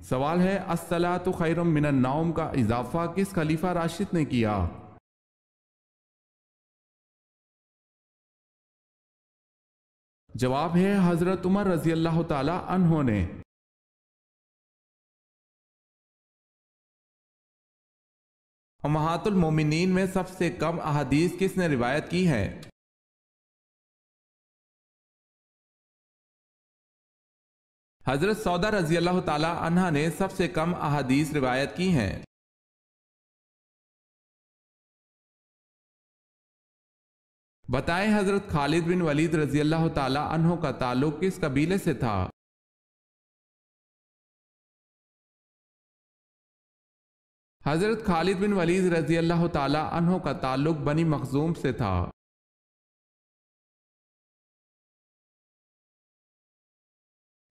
سوال ہے الصلاۃ خیر من النوم کا اضافہ کس خلیفہ راشد نے کیا؟ جواب ہے حضرت عمر رضی اللہ تعالی عنہ نے۔ امہات المومنین میں سب سے کم احادیث کس نے روایت کی ہے؟ حضرت سودا رضی اللہ تعالی عنہ نے سب سے کم احادیث روایت کی ہیں۔ بتائیں حضرت خالد بن ولید رضی اللہ تعالی عنہ کا تعلق کس قبیلے سے تھا؟ حضرت خالد بن ولید رضی اللہ تعالی عنہ کا تعلق بنی مخزوم سے تھا۔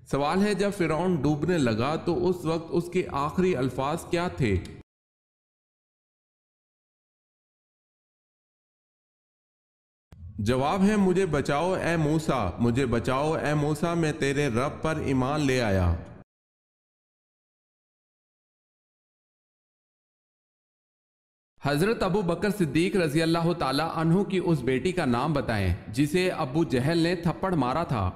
سوال ہے جب فرعون ڈوبنے لگا تو اس وقت اس کے آخری الفاظ کیا تھے؟ جواب ہے مجھے بچاؤ اے موسیٰ، مجھے بچاؤ اے موسیٰ، میں تیرے رب پر ایمان لے آیا۔ حضرت ابو بکر صدیق رضی اللہ تعالی عنہ کی اس بیٹی کا نام بتائیں جسے ابو جہل نے تھپڑ مارا تھا۔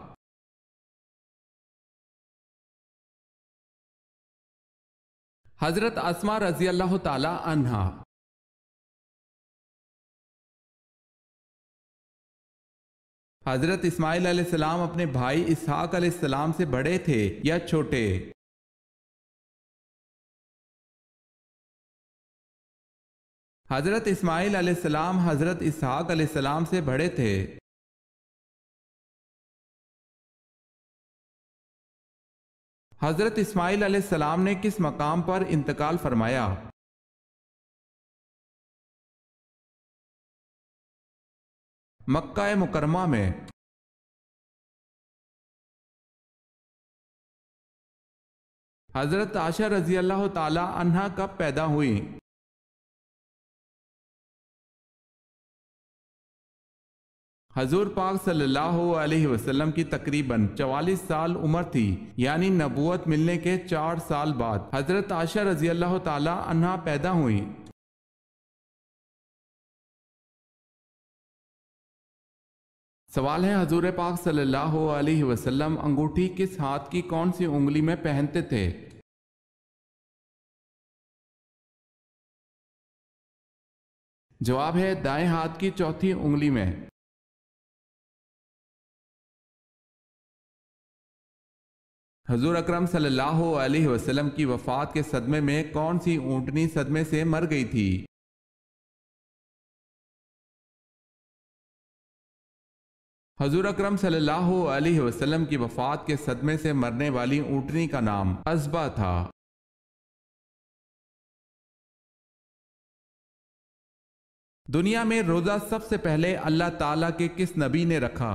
حضرت اسماء رضی اللہ تعالی عنہا۔ حضرت اسماعیل علیہ السلام اپنے بھائی اسحاق علیہ السلام سے بڑے تھے یا چھوٹے؟ حضرت اسماعیل علیہ السلام حضرت اسحاق علیہ السلام سے بڑے تھے۔ حضرت اسماعیل علیہ السلام نے کس مقام پر انتقال فرمایا؟ مکہ مکرمہ میں۔ حضرت عائشہ رضی اللہ تعالی عنہا کب پیدا ہوئی؟ حضور پاک صلی اللہ علیہ وسلم کی تقریباً 44 سال عمر تھی، یعنی نبوت ملنے کے 4 سال بعد حضرت عائشہ رضی اللہ تعالی عنہا پیدا ہوئی۔ سوال ہے حضور پاک صلی اللہ علیہ وسلم انگوٹھی کس ہاتھ کی کون سی انگلی میں پہنتے تھے؟ جواب ہے دائیں ہاتھ کی چوتھی انگلی میں۔ حضور اکرم صلی اللہ علیہ وسلم کی وفات کے صدمے میں کون سی اونٹنی صدمے سے مر گئی تھی؟ حضور اکرم صلی اللہ علیہ وسلم کی وفات کے صدمے سے مرنے والی اونٹنی کا نام عزبہ تھا۔ دنیا میں روزہ سب سے پہلے اللہ تعالیٰ کے کس نبی نے رکھا؟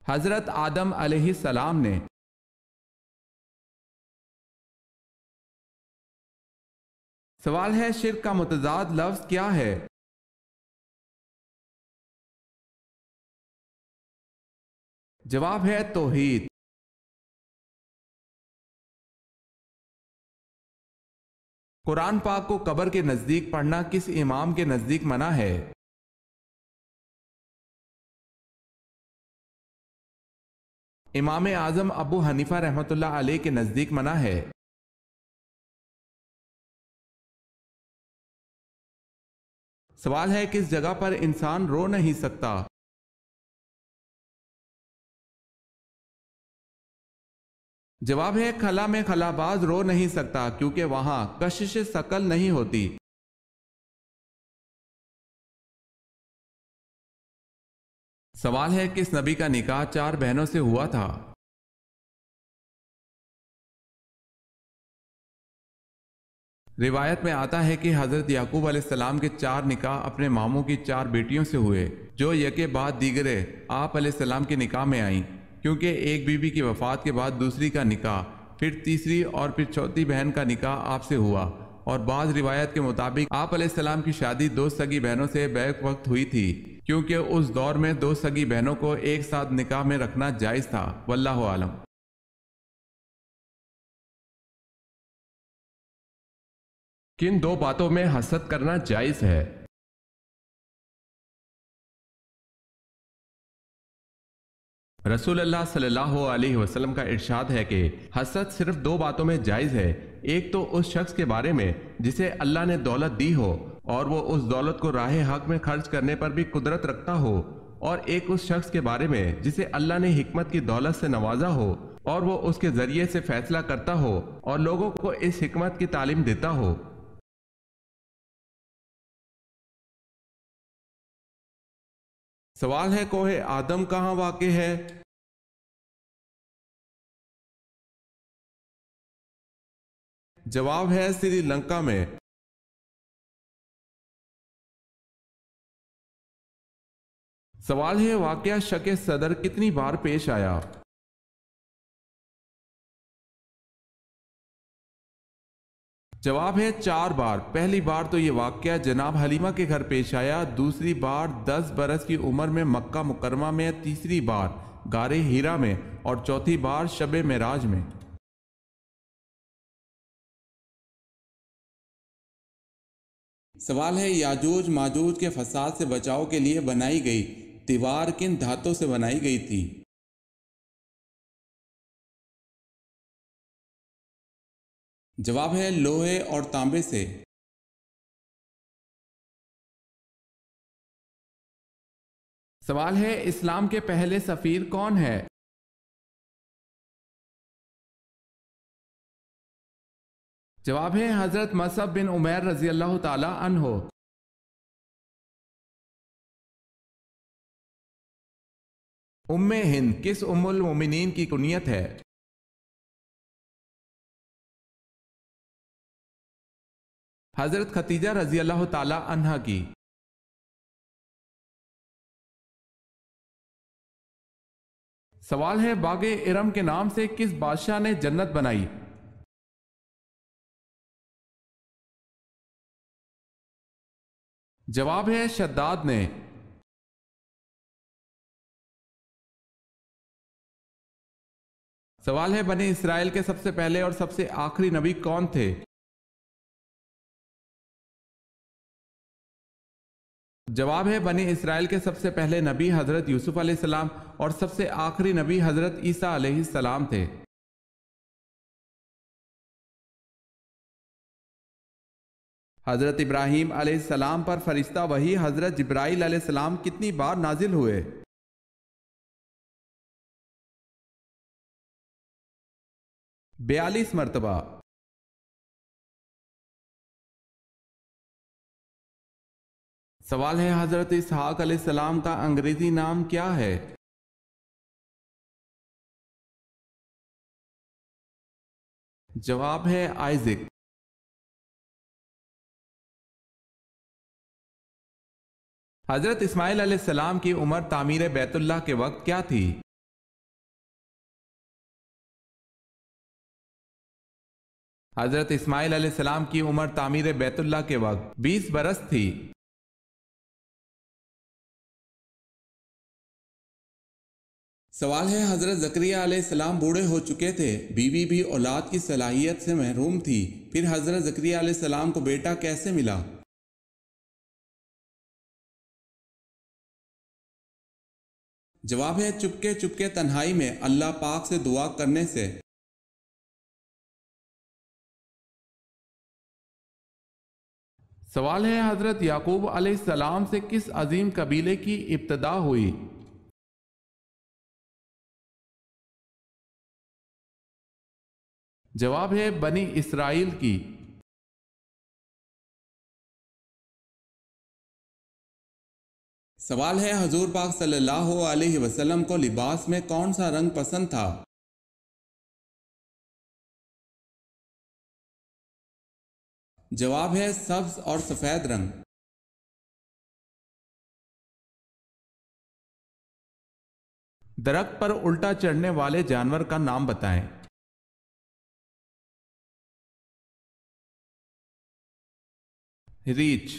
حضرت آدم علیہ السلام نے۔ سوال ہے شرک کا متضاد لفظ کیا ہے؟ جواب ہے توحید۔ قرآن پاک کو قبر کے نزدیک پڑھنا کس امام کے نزدیک منع ہے؟ امام اعظم ابو حنیفہ رحمۃ اللہ علیہ کے نزدیک منع ہے۔ سوال ہے کس جگہ پر انسان رو نہیں سکتا؟ جواب ہے خلا میں خلا باز رو نہیں سکتا کیونکہ وہاں کشش ثقل نہیں ہوتی۔ سوال ہے کس نبی کا نکاح 4 بہنوں سے ہوا تھا؟ روایت میں آتا ہے کہ حضرت یعقوب علیہ السلام کے 4 نکاح اپنے ماموں کی 4 بیٹیوں سے ہوئے جو یکے بعد دیگرے آپ علیہ السلام کے نکاح میں آئیں، کیونکہ ایک بیوی کی وفات کے بعد دوسری کا نکاح، پھر تیسری اور پھر چوتھی بہن کا نکاح آپ سے ہوا، اور بعض روایت کے مطابق آپ علیہ السلام کی شادی 2 سگی بہنوں سے بیک وقت ہوئی تھی، کیونکہ اس دور میں دو سگی بہنوں کو ایک ساتھ نکاح میں رکھنا جائز تھا۔ واللہ عالم۔ کن دو باتوں میں حسد کرنا جائز ہے؟ رسول اللہ صلی اللہ علیہ وسلم کا ارشاد ہے کہ حسد صرف دو باتوں میں جائز ہے، ایک تو اس شخص کے بارے میں جسے اللہ نے دولت دی ہو اور وہ اس دولت کو راہ حق میں خرچ کرنے پر بھی قدرت رکھتا ہو، اور ایک اس شخص کے بارے میں جسے اللہ نے حکمت کی دولت سے نوازا ہو اور وہ اس کے ذریعے سے فیصلہ کرتا ہو اور لوگوں کو اس حکمت کی تعلیم دیتا ہو۔ سوال ہے کوہ آدم کہاں واقع ہے؟ جواب ہے سری لنکا میں۔ سوال ہے واقعہ شک صدر کتنی بار پیش آیا؟ جواب ہے 4 بار۔ پہلی بار تو یہ واقعہ جناب حلیمہ کے گھر پیش آیا، دوسری بار 10 برس کی عمر میں مکہ مکرمہ میں، تیسری بار غار ہیرا میں، اور چوتھی بار شب معراج میں۔ سوال ہے یاجوج ماجوج کے فساد سے بچاؤ کے لیے بنائی گئی دیوار کن دھاتوں سے بنائی گئی تھی؟ جواب ہے لوہے اور تانبے سے۔ سوال ہے اسلام کے پہلے سفیر کون ہے؟ جواب ہے حضرت مصعب بن عمیر رضی اللہ تعالی عنہ۔ ام ہند کس ام المومنین کی کنیت ہے؟ حضرت ختیجہ رضی اللہ تعالی عنہا کی۔ سوال ہے باغ ارم کے نام سے کس بادشاہ نے جنت بنائی؟ جواب ہے شداد نے۔ سوال ہے بنی اسرائیل کے سب سے پہلے اور سب سے آخری نبی کون تھے؟ جواب ہے بنی اسرائیل کے سب سے پہلے نبی حضرت یوسف علیہ السلام اور سب سے آخری نبی حضرت عیسیٰ علیہ السلام تھے۔ حضرت ابراہیم علیہ السلام پر فرشتہ وحی حضرت جبرائیل علیہ السلام کتنی بار نازل ہوئے؟ 42 مرتبہ۔ سوال ہے حضرت اسحاق علیہ السلام کا انگریزی نام کیا ہے؟ جواب ہے آئزک۔ حضرت اسماعیل علیہ السلام کی عمر تعمیر بیت اللہ کے وقت کیا تھی؟ حضرت اسماعیل علیہ السلام کی عمر تعمیر بیت اللہ کے وقت 20 برس تھی۔ سوال ہے حضرت زکریہ علیہ السلام بوڑھے ہو چکے تھے، بیوی بھی اولاد کی صلاحیت سے محروم تھی، پھر حضرت زکریہ علیہ السلام کو بیٹا کیسے ملا؟ جواب ہے چپکے چپکے تنہائی میں اللہ پاک سے دعا کرنے سے۔ سوال ہے حضرت یعقوب علیہ السلام سے کس عظیم قبیلے کی ابتدا ہوئی؟ جواب ہے بنی اسرائیل کی۔ سوال ہے حضور پاک صلی اللہ علیہ وسلم کو لباس میں کون سا رنگ پسند تھا؟ جواب ہے سبز اور سفید رنگ۔ درخت پر الٹا چڑھنے والے جانور کا نام بتائیں۔ ریچھ۔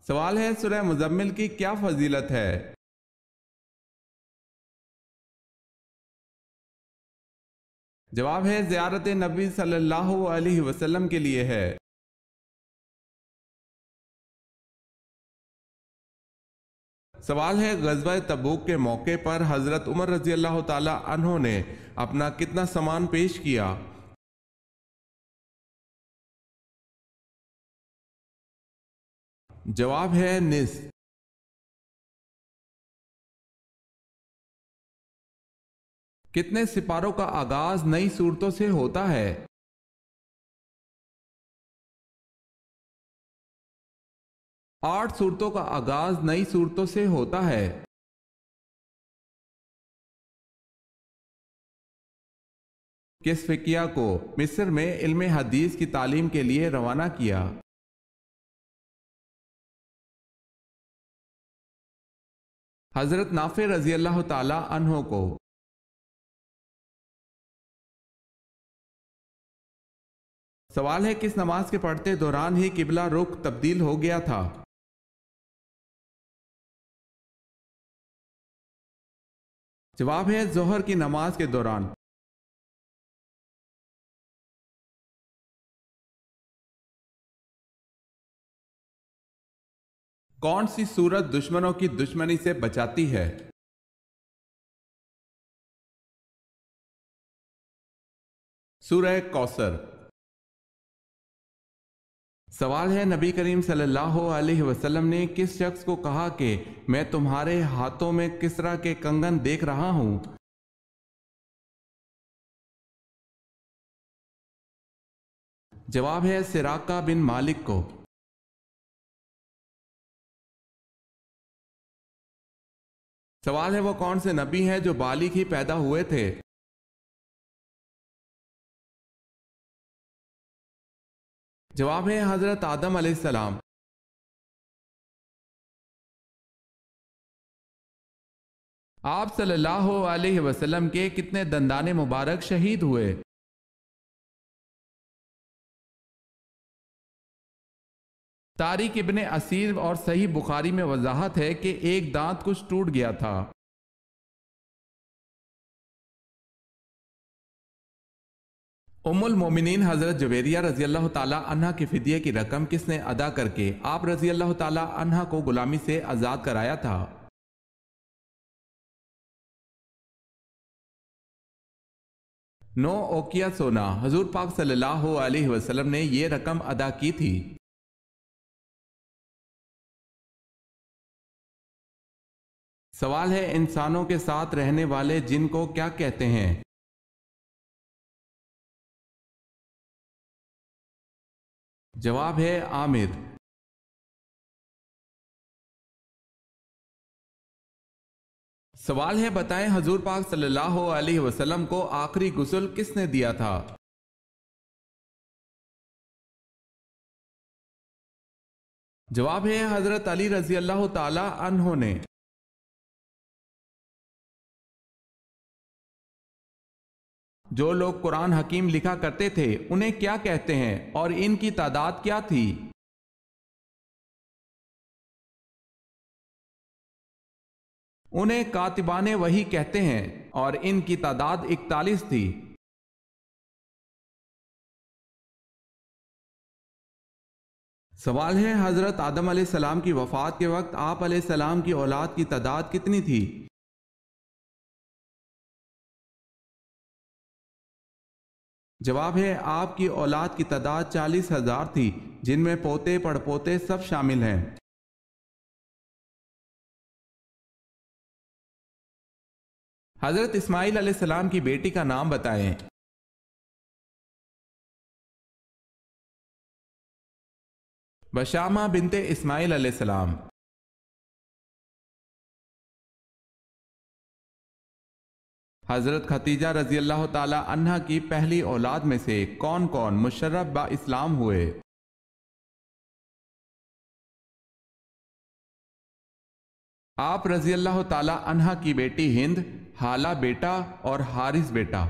سوال ہے سورہ مزمل کی کیا فضیلت ہے؟ جواب ہے زیارت نبی صلی اللہ علیہ وسلم کے لیے ہے۔ سوال ہے غزوہ تبوک کے موقع پر حضرت عمر رضی اللہ تعالی عنہ نے اپنا کتنا سامان پیش کیا؟ جواب ہے نصف۔ کتنے سپاروں کا آغاز نئی صورتوں سے ہوتا ہے؟ 8 صورتوں کا آغاز نئی صورتوں سے ہوتا ہے۔ کس فقیہ کو مصر میں علم حدیث کی تعلیم کے لیے روانہ کیا؟ حضرت نافع رضی اللہ تعالی عنہ کو۔ سوال ہے کس نماز کے پڑھتے دوران ہی قبلہ رخ تبدیل ہو گیا تھا؟ جواب ہے ظہر کی نماز کے دوران۔ کون سی سورت دشمنوں کی دشمنی سے بچاتی ہے؟ سورہ کوثر۔ سوال ہے نبی کریم صلی اللہ علیہ وسلم نے کس شخص کو کہا کہ میں تمہارے ہاتھوں میں کسرا کے کنگن دیکھ رہا ہوں؟ جواب ہے سراقہ بن مالک کو۔ سوال ہے وہ کون سے نبی ہیں جو بالغ ہی پیدا ہوئے تھے؟ جواب ہے حضرت آدم علیہ السلام۔ آپ صلی اللہ علیہ وسلم کے کتنے دندان مبارک شہید ہوئے؟ طارق ابن اسیر اور صحیح بخاری میں وضاحت ہے کہ ایک دانت کچھ ٹوٹ گیا تھا۔ ام المومنین حضرت جویریہ رضی اللہ تعالی عنہ کے فدیے کی رقم کس نے ادا کر کے آپ رضی اللہ تعالی عنہ کو غلامی سے آزاد کرایا تھا؟ 9 اوقیہ سونا حضور پاک صلی اللہ علیہ وسلم نے یہ رقم ادا کی تھی۔ سوال ہے انسانوں کے ساتھ رہنے والے جن کو کیا کہتے ہیں؟ جواب ہے عامر۔ سوال ہے بتائیں حضور پاک صلی اللہ علیہ وسلم کو آخری غسل کس نے دیا تھا؟ جواب ہے حضرت علی رضی اللہ تعالی عنہ نے۔ جو لوگ قرآن حکیم لکھا کرتے تھے انہیں کیا کہتے ہیں اور ان کی تعداد کیا تھی؟ انہیں کاتبان وحی کہتے ہیں اور ان کی تعداد 41 تھی۔ سوال ہے حضرت آدم علیہ السلام کی وفات کے وقت آپ علیہ السلام کی اولاد کی تعداد کتنی تھی؟ جواب ہے آپ کی اولاد کی تعداد 40,000 تھی جن میں پوتے پڑ پوتے سب شامل ہیں۔ حضرت اسماعیل علیہ السلام کی بیٹی کا نام بتائیں۔ بشامہ بنت اسماعیل علیہ السلام۔ حضرت خدیجہ رضی اللہ تعالی عنہ کی پہلی اولاد میں سے کون کون مشرف با اسلام ہوئے؟ آپ رضی اللہ تعالی عنہ کی بیٹی ہند، حالہ بیٹا اور حارث بیٹا۔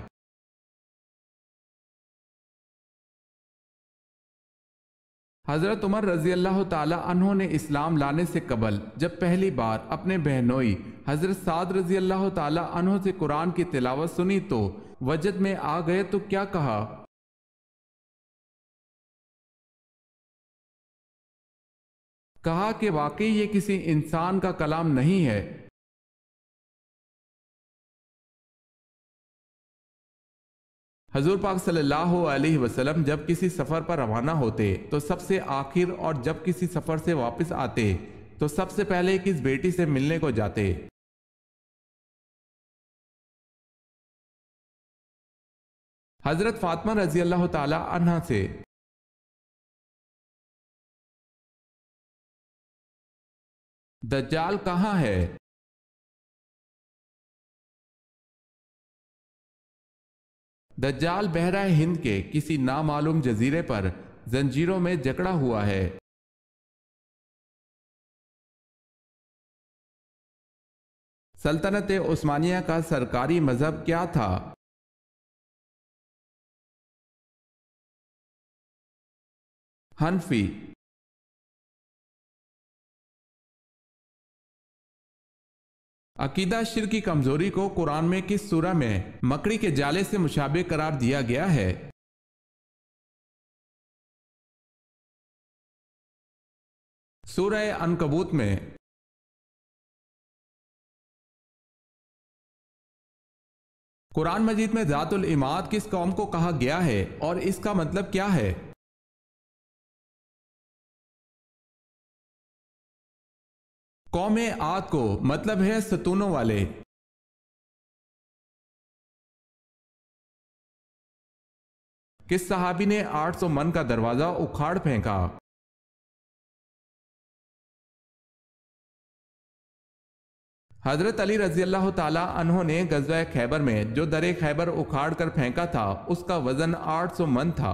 حضرت عمر رضی اللہ تعالی عنہ نے اسلام لانے سے قبل جب پہلی بار اپنے بہنوئی حضرت سعد رضی اللہ تعالی عنہ سے قرآن کی تلاوت سنی تو وجد میں آ گئے تو کیا کہا؟ کہا کہ واقعی یہ کسی انسان کا کلام نہیں ہے۔ حضور پاک صلی اللہ علیہ وسلم جب کسی سفر پر روانہ ہوتے تو سب سے آخر، اور جب کسی سفر سے واپس آتے تو سب سے پہلے کس بیٹی سے ملنے کو جاتے؟ حضرت فاطمہ رضی اللہ تعالی عنہا سے۔ دجال کہاں ہے؟ دجال بحرہ ہند کے کسی نامعلوم جزیرے پر زنجیروں میں جکڑا ہوا ہے۔ سلطنت عثمانیہ کا سرکاری مذہب کیا تھا؟ حنفی۔ عقیدہ شرک کی کمزوری کو قرآن میں کس سورہ میں مکڑی کے جالے سے مشابہ قرار دیا گیا ہے؟ سورہ عنکبوت میں۔ قرآن مجید میں ذات العماد کس قوم کو کہا گیا ہے اور اس کا مطلب کیا ہے؟ قوم عاد کو مطلب ہے ستونوں والے۔ کس صحابی نے 800 من کا دروازہ اکھاڑ پھینکا؟ حضرت علی رضی اللہ تعالی عنہ نے غزوہ خیبر میں جو در خیبر اکھاڑ کر پھینکا تھا اس کا وزن 800 من تھا۔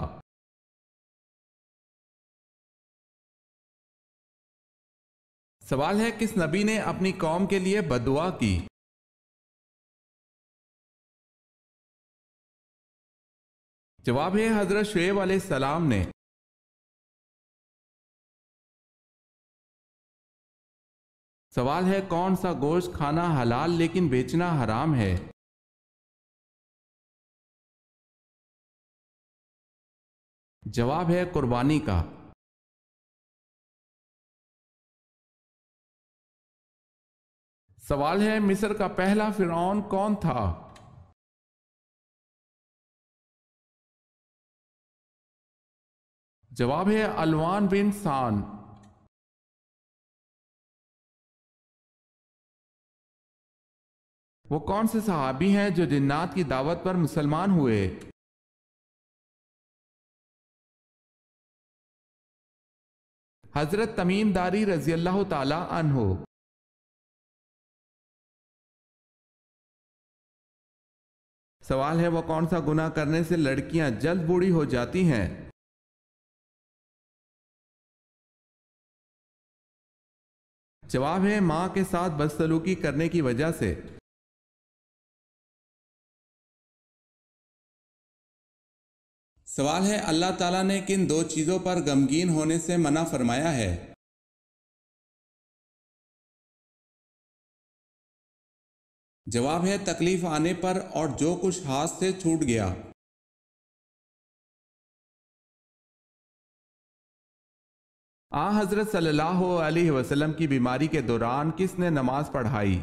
سوال ہے کس نبی نے اپنی قوم کے لیے بددعا کی؟ جواب ہے حضرت شعیب علیہ السلام نے۔ سوال ہے کون سا گوشت کھانا حلال لیکن بیچنا حرام ہے؟ جواب ہے قربانی کا۔ سوال ہے مصر کا پہلا فرعون کون تھا؟ جواب ہے الوان بن سان۔ وہ کون سے صحابی ہیں جو جنات کی دعوت پر مسلمان ہوئے؟ حضرت تمیم داری رضی اللہ تعالی عنہ۔ سوال ہے وہ کون سا گناہ کرنے سے لڑکیاں جلد بوڑھی ہو جاتی ہیں؟ جواب ہے ماں کے ساتھ بدسلوکی کرنے کی وجہ سے۔ سوال ہے اللہ تعالیٰ نے کن دو چیزوں پر غمگین ہونے سے منع فرمایا ہے؟ جواب ہے تکلیف آنے پر اور جو کچھ ہاتھ سے چھوٹ گیا۔ حضرت صلی اللہ علیہ وسلم کی بیماری کے دوران کس نے نماز پڑھائی؟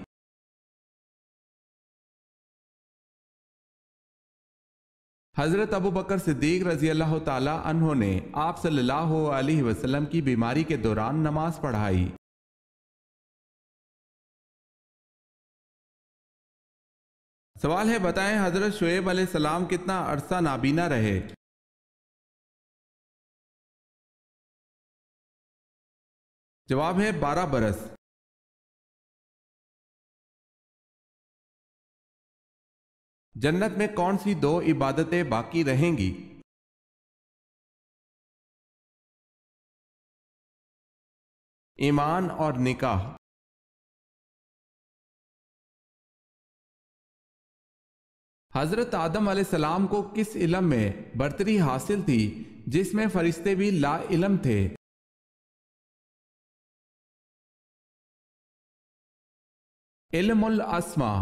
حضرت ابو بکر صدیق رضی اللہ تعالی عنہ نے آپ صلی اللہ علیہ وسلم کی بیماری کے دوران نماز پڑھائی۔ سوال ہے بتائیں حضرت شعیب علیہ السلام کتنا عرصہ نابینا رہے؟ جواب ہے 12 برس۔ جنت میں کون سی دو عبادتیں باقی رہیں گی؟ ایمان اور نکاح۔ حضرت آدم علیہ السلام کو کس علم میں برتری حاصل تھی جس میں فرشتے بھی لا علم تھے؟ علم الاسما.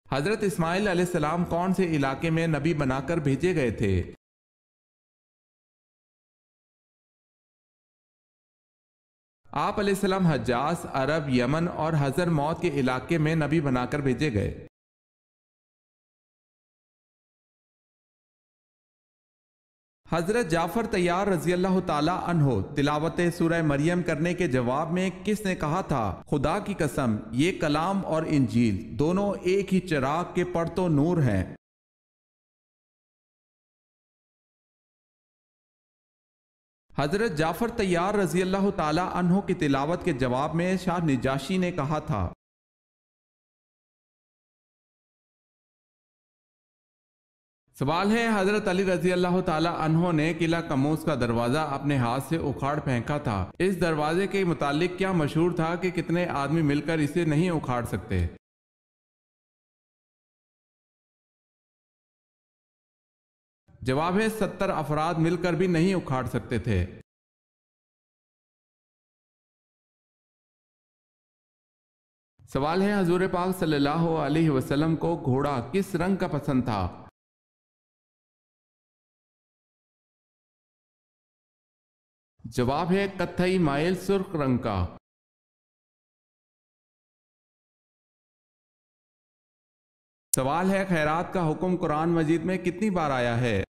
حضرت اسماعیل علیہ السلام کون سے علاقے میں نبی بنا کر بھیجے گئے تھے؟ آپ علیہ السلام حجاز، عرب، یمن اور حضر موت کے علاقے میں نبی بنا کر بھیجے گئے. حضرت جعفر طیار رضی اللہ تعالی عنہ تلاوت سورہ مریم کرنے کے جواب میں کس نے کہا تھا، خدا کی قسم یہ کلام اور انجیل دونوں ایک ہی چراغ کے پرتو نور ہیں؟ حضرت جعفر طیار رضی اللہ تعالی عنہ کی تلاوت کے جواب میں شاہ نجاشی نے کہا تھا. سوال ہے، حضرت علی رضی اللہ تعالی عنہ نے قلعہ کموز کا دروازہ اپنے ہاتھ سے اکھاڑ پھینکا تھا. اس دروازے کے متعلق کیا مشہور تھا کہ کتنے آدمی مل کر اسے نہیں اکھاڑ سکتے؟ جواب ہے 70 افراد مل کر بھی نہیں اکھاڑ سکتے تھے. سوال ہے، حضور پاک صلی اللہ علیہ وسلم کو گھوڑا کس رنگ کا پسند تھا؟ جواب ہے کتھئی مائل سرخ رنگ کا. سوال ہے، خیرات کا حکم قرآن مجید میں کتنی بار آیا ہے؟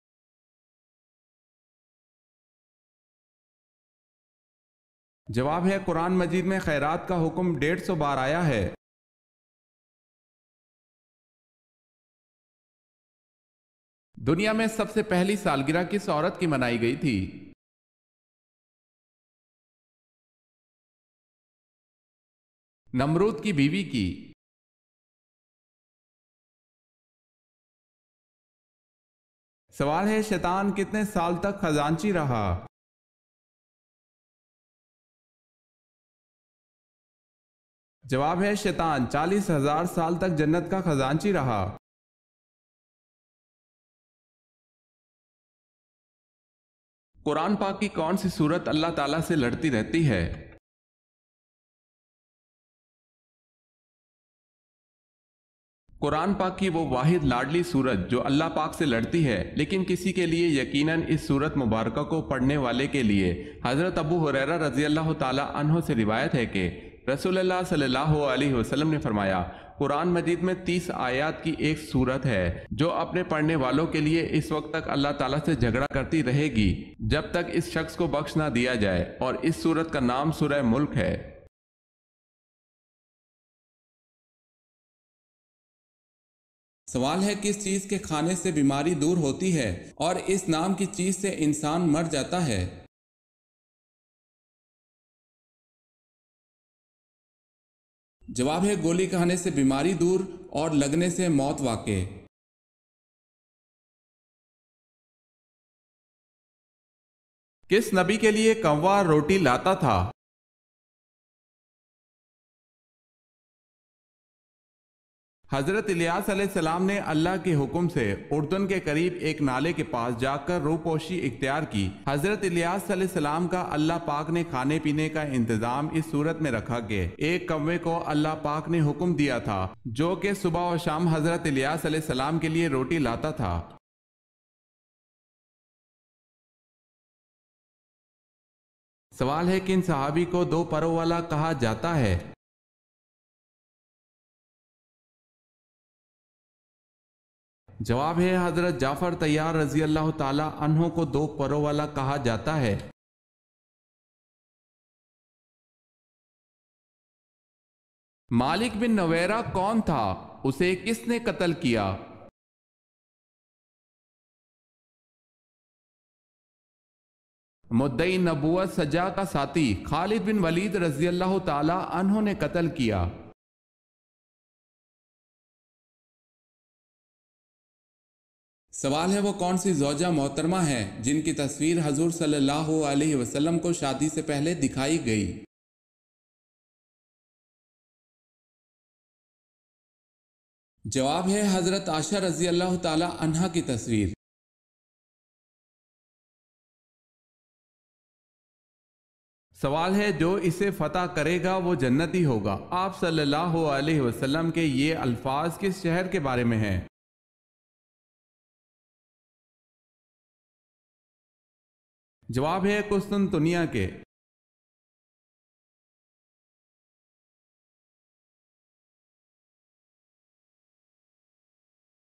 جواب ہے قرآن مجید میں خیرات کا حکم 150 بار آیا ہے. دنیا میں سب سے پہلی سالگرہ کس عورت کی منائی گئی تھی؟ نمرود کی بیوی کی. سوال ہے، شیطان کتنے سال تک خزانچی رہا؟ جواب ہے شیطان 40,000 سال تک جنت کا خزانچی رہا. قرآن پاک کی کون سی سورت اللہ تعالیٰ سے لڑتی رہتی ہے؟ قرآن پاک کی وہ واحد لاڈلی سورت جو اللہ پاک سے لڑتی ہے، لیکن کسی کے لیے یقیناً اس سورت مبارکہ کو پڑھنے والے کے لیے حضرت ابو ہریرہ رضی اللہ تعالی عنہ سے روایت ہے کہ رسول اللہ صلی اللہ علیہ وسلم نے فرمایا، قرآن مجید میں 30 آیات کی ایک سورت ہے جو اپنے پڑھنے والوں کے لیے اس وقت تک اللہ تعالیٰ سے جھگڑا کرتی رہے گی جب تک اس شخص کو بخش نہ دیا جائے، اور اس سورت کا نام سورہ ملک ہے. سوال ہے، کس چیز کے کھانے سے بیماری دور ہوتی ہے اور اس نام کی چیز سے انسان مر جاتا ہے؟ جواب ہے گولی کھانے سے بیماری دور اور لگنے سے موت واقع. کس نبی کے لیے کنوا روٹی لاتا تھا؟ حضرت الیاس علیہ السلام نے اللہ کے حکم سے اردن کے قریب ایک نالے کے پاس جا کر روپوشی اختیار کی. حضرت الیاس علیہ السلام کا اللہ پاک نے کھانے پینے کا انتظام اس صورت میں رکھا کہ ایک کوے کو اللہ پاک نے حکم دیا تھا جو کہ صبح و شام حضرت الیاس علیہ السلام کے لیے روٹی لاتا تھا. سوال ہے، کن صحابی کو 2 پروں والا کہا جاتا ہے؟ جواب ہے حضرت جعفر طیار رضی اللہ تعالی عنہ کو 2 پروں والا کہا جاتا ہے. مالک بن نویرہ کون تھا؟ اسے کس نے قتل کیا؟ مدعی نبوت سجا کا ساتھی خالد بن ولید رضی اللہ تعالی عنہ نے قتل کیا. سوال ہے، وہ کون سی زوجہ محترمہ ہے جن کی تصویر حضور صلی اللہ علیہ وسلم کو شادی سے پہلے دکھائی گئی؟ جواب ہے حضرت عائشہ رضی اللہ تعالی عنہا کی تصویر. سوال ہے جو اسے فتح کرے گا وہ جنتی ہوگا۔ آپ صلی اللہ علیہ وسلم کے یہ الفاظ کس شہر کے بارے میں ہیں؟ جواب ہے قسطنطنیہ کے۔